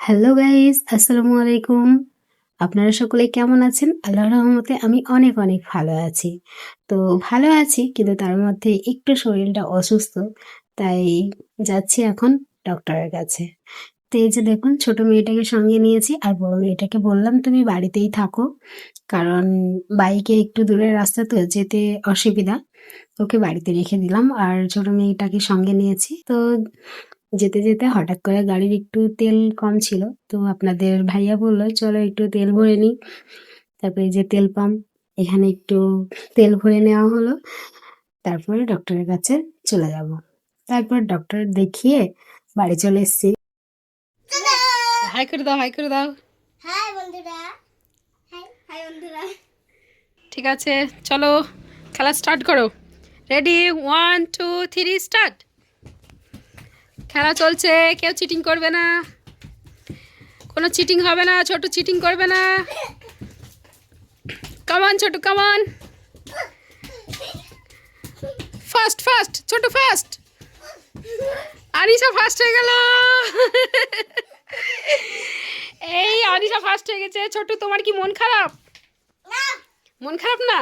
Hello guys, আসসালামু আলাইকুম। আপনারা সকলে কেমন আছেন? আল্লাহর রহমতে আমি অনেক অনেক ভালো আছি। তো ভালো আছি কিন্তু তার মধ্যে একটু শরীরটা অসুস্থ, তাই যাচ্ছি এখন ডক্টরের কাছে। তো এই যে দেখুন, ছোট মেয়েটাকে সঙ্গে নিয়েছি আর বড় মেয়েটাকে বললাম তুমি বাড়িতেই থাকো, কারণ বাইকে একটু দূরের রাস্তা তো যেতে অসুবিধা। ওকে বাড়িতে রেখে দিলাম আর ছোট মেয়েটাকে সঙ্গে নিয়েছি। তো যেতে যেতে হঠাৎ করে গাড়ির একটু তেল কম ছিল, তো আপনাদের ভাইয়া বললো চলো একটু তেল ভরে নিই। তারপরে যে তেল পাম্প, এখানে একটু তেল ভরে নেওয়া হলো। তারপরে ডক্টরের কাছে চলে যাব। তারপর ডক্টর দেখিয়ে বাড়ি চলে এসেছি। হাই করে দাও, হাই করে দাও। হাই বন্ধুরা, হাই হাই বন্ধুরা। ঠিক আছে, চলো খেলা স্টার্ট করো। Ready, 1 2 3 start. খেলা চলছে, কেউ চিটিং করবে না, কোনো চিটিং হবে না, ছোট চিটিং করবে না। কামান ছোট, কামান। ফাস্ট ফাস্ট ছোট, ফাস্ট। আনিশা ফার্স্ট হয়ে গেল। এই আনিশা ফার্স্ট হয়ে গেছে। ছোট, তোমার কি মন খারাপ? মন খারাপ না?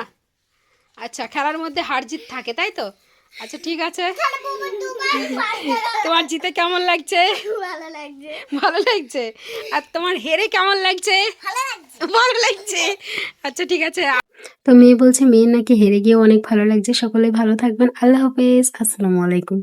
আচ্ছা, খেলার মধ্যে হার জিত থাকে তাই তো? আচ্ছা ঠিক আছে। তোমার জিতে কেমন লাগছে? ভালো লাগছে। ভালো লাগছে। আর তোমার হেরে কেমন লাগছে? ভালো লাগছে। আচ্ছা ঠিক আছে। তো মেয়ে বলছে মেয়ের নাকি হেরে গিয়ে অনেক ভালো লাগছে। সকলে ভালো থাকবেন। আল্লাহ হাফেজ, আসসালামু আলাইকুম।